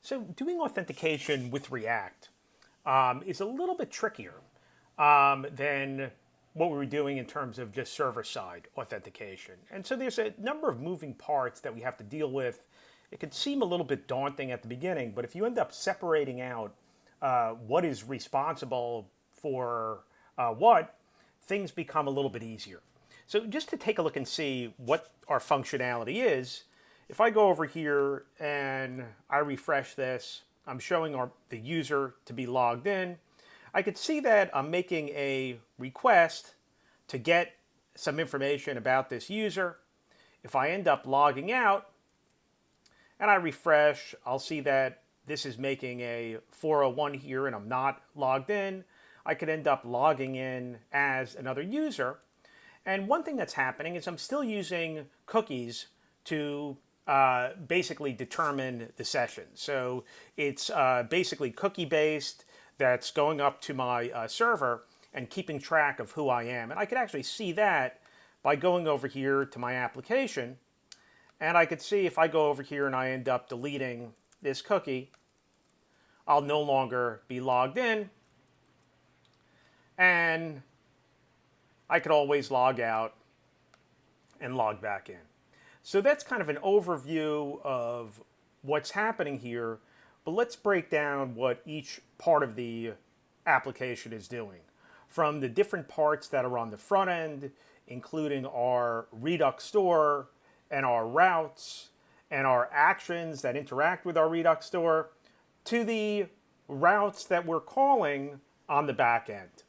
So doing authentication with React is a little bit trickier than what we were doing in terms of just server-side authentication. And so there's a number of moving parts that we have to deal with. It can seem a little bit daunting at the beginning, but if you end up separating out what is responsible for what, things become a little bit easier. So just to take a look and see what our functionality is, if I go over here and I refresh this, I'm showing the user to be logged in. I could see that I'm making a request to get some information about this user. If I end up logging out and I refresh, I'll see that this is making a 401 here and I'm not logged in. I could end up logging in as another user. And one thing that's happening is I'm still using cookies to basically determine the session. So it's basically cookie based that's going up to my server and keeping track of who I am. And I could actually see that by going over here to my application. And I could see if I go over here and I end up deleting this cookie, I'll no longer be logged in. And I could always log out and log back in. So that's kind of an overview of what's happening here, but let's break down what each part of the application is doing. From the different parts that are on the front end, including our Redux store and our routes and our actions that interact with our Redux store, to the routes that we're calling on the back end.